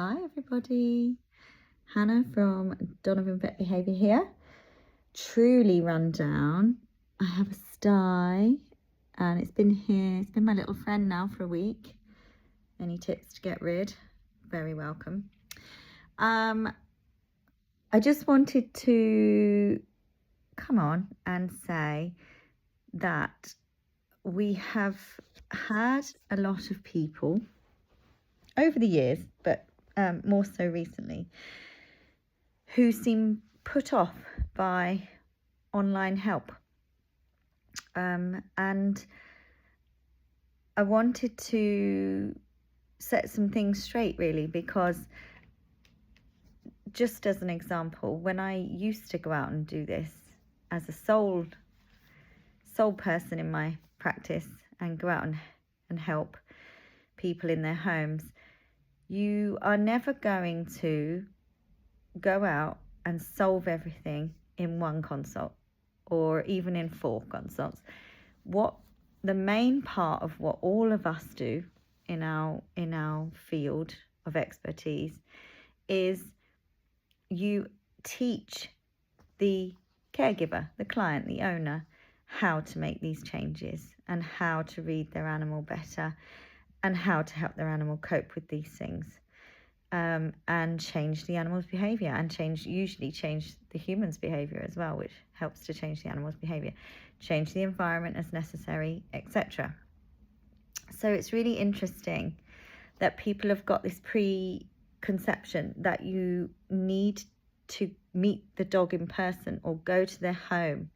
Hi everybody, Hannah from Donovan Vet Behaviour here. Truly run down. I have a sty and it's been my little friend now for a week. Any tips to get rid? Very welcome. I just wanted to come on and say that we have had a lot of people over the years, but more so recently, who seem put off by online help. And I wanted to set some things straight, really, because just as an example, when I used to go out and do this as a sole person in my practice and go out and help people in their homes, you are never going to go out and solve everything in one consult or even in 4 consults. What the main part of what all of us do in our field of expertise is you teach the caregiver, the client, the owner, how to make these changes and how to read their animal better and how to help their animal cope with these things, and change the animal's behaviour and usually change the human's behaviour as well, which helps to change the animal's behaviour, change the environment as necessary, etc. So it's really interesting that people have got this preconception that you need to meet the dog in person or go to their home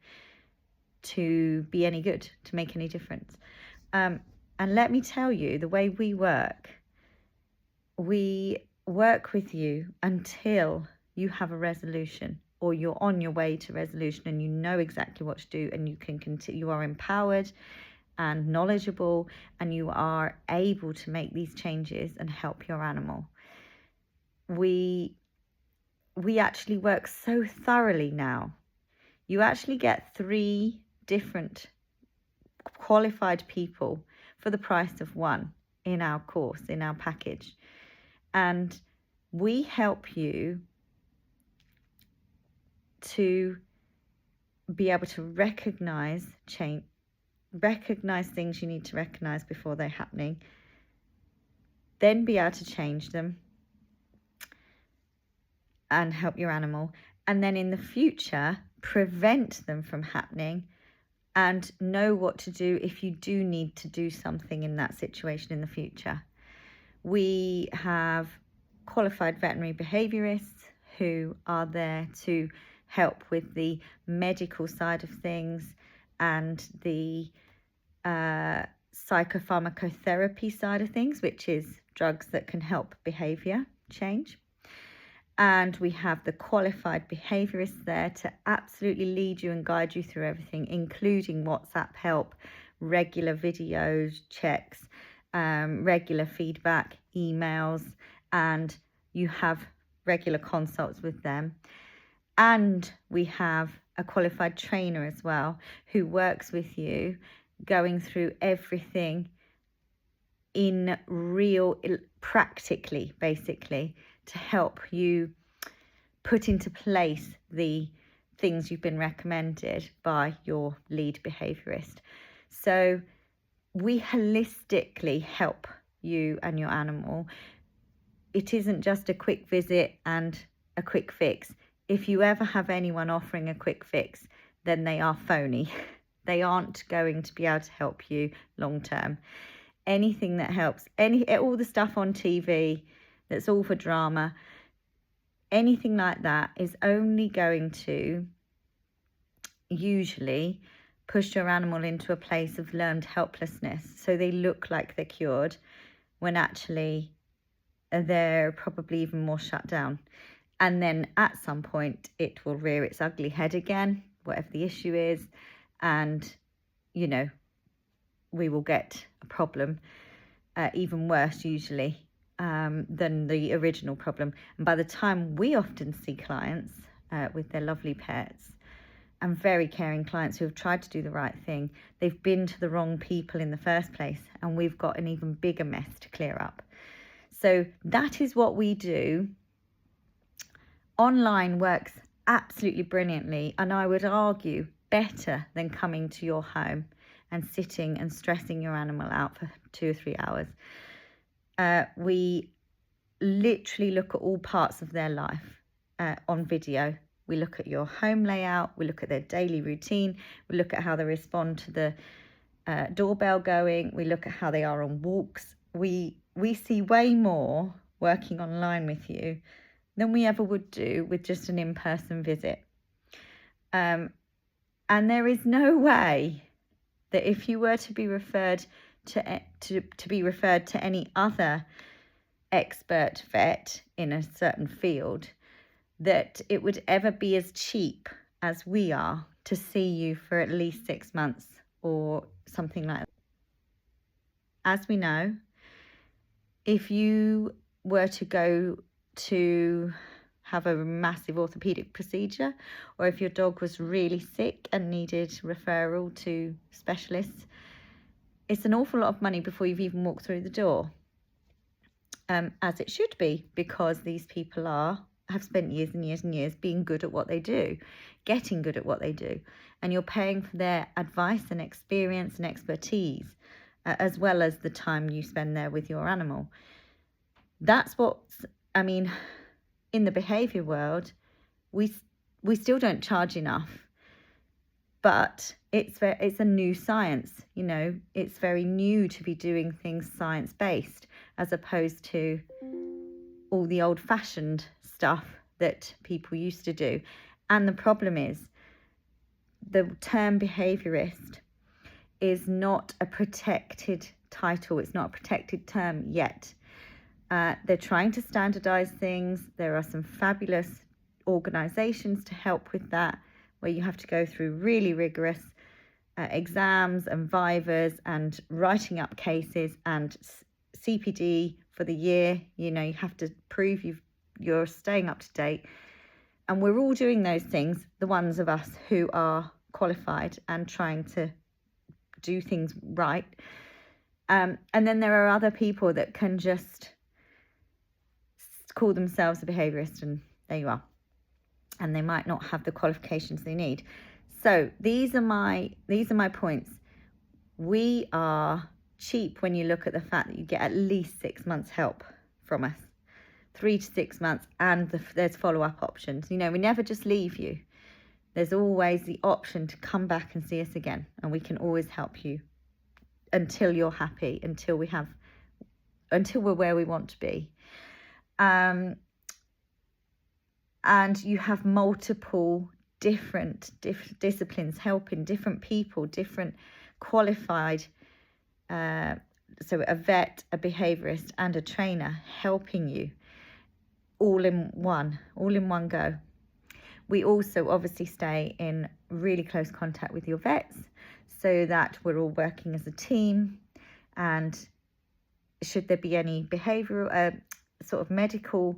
to be any good, to make any difference. And let me tell you, the way we work with you until you have a resolution or you're on your way to resolution and you know exactly what to do and you can continue, you are empowered and knowledgeable and you are able to make these changes and help your animal. We actually work so thoroughly now. You actually get 3 different qualified people for the price of 1 in our course, in our package. And we help you to be able to recognize things you need to recognize before they're happening, then be able to change them and help your animal, and then in the future prevent them from happening and know what to do if you do need to do something in that situation in the future. We have qualified veterinary behaviourists who are there to help with the medical side of things and the psychopharmacotherapy side of things, which is drugs that can help behaviour change. And we have the qualified behaviourists there to absolutely lead you and guide you through everything, including WhatsApp help, regular videos, checks, regular feedback, emails, and you have regular consults with them. And we have a qualified trainer as well who works with you, going through everything in practically, basically, to help you put into place the things you've been recommended by your lead behaviourist. So we holistically help you and your animal. It isn't just a quick visit and a quick fix. If you ever have anyone offering a quick fix, then they are phony. They aren't going to be able to help you long term. Anything that helps, all the stuff on TV that's all for drama, anything like that is only going to usually push your animal into a place of learned helplessness. So they look like they're cured when actually they're probably even more shut down. And then at some point it will rear its ugly head again, whatever the issue is. And, we will get a problem, even worse usually, than the original problem. And by the time we often see clients with their lovely pets and very caring clients who have tried to do the right thing, they've been to the wrong people in the first place, and we've got an even bigger mess to clear up. So that is what we do. Online works absolutely brilliantly, and I would argue better than coming to your home and sitting and stressing your animal out for 2 or 3 hours. We literally look at all parts of their life on video. We look at your home layout, we look at their daily routine, we look at how they respond to the doorbell going, we look at how they are on walks. We see way more working online with you than we ever would do with just an in-person visit. And there is no way that if you were to be referred to any other expert vet in a certain field, that it would ever be as cheap as we are to see you for at least 6 months or something like that. As we know, if you were to go to have a massive orthopedic procedure, or if your dog was really sick and needed referral to specialists, it's an awful lot of money before you've even walked through the door. As it should be, because these people have spent years and years and years being good at what they do, getting good at what they do, and you're paying for their advice and experience and expertise, as well as the time you spend there with your animal. That's what's, I mean, in the behaviour world, we still don't charge enough, but it's a new science, you know. It's very new to be doing things science-based, as opposed to all the old-fashioned stuff that people used to do. And the problem is, the term behaviourist is not a protected title. It's not a protected term yet. They're trying to standardise things. There are some fabulous organisations to help with that, where you have to go through really rigorous exams and vivas and writing up cases and CPD for the year. You know, you have to prove you're staying up to date. And we're all doing those things, the ones of us who are qualified and trying to do things right. And then there are other people that can just call themselves a behaviourist, and there you are. And they might not have the qualifications they need. So these are my points. We are cheap when you look at the fact that you get at least 6 months help from us, 3 to 6 months, and there's follow-up options. You know, we never just leave you. There's always the option to come back and see us again, and we can always help you until you're happy, until we're where we want to be. And you have multiple different disciplines helping different people, different qualified, so a vet, a behaviourist and a trainer helping you all in one go. We also obviously stay in really close contact with your vets so that we're all working as a team, and should there be any behavioural sort of medical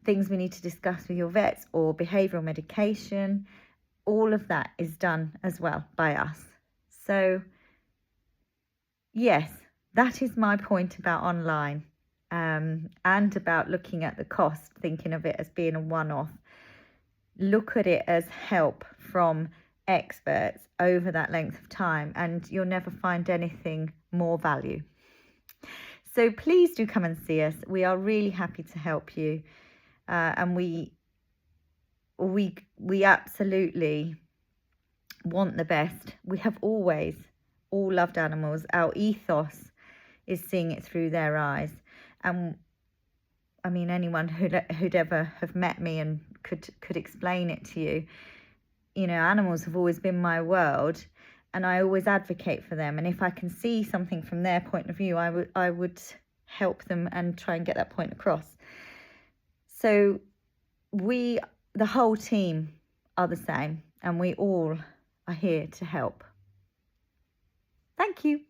things we need to discuss with your vets, or behavioural medication, all of that is done as well by us. So yes, that is my point about online, and about looking at the cost, thinking of it as being a one-off. Look at it as help from experts over that length of time, and you'll never find anything more value. So please do come and see us. We are really happy to help you, and we absolutely want the best. We have always all loved animals. Our ethos is seeing it through their eyes. And I mean, anyone who'd ever have met me and could explain it to you, you know, animals have always been my world, and I always advocate for them. And if I can see something from their point of view, I would help them and try and get that point across. So the whole team are the same, and we all are here to help. Thank you.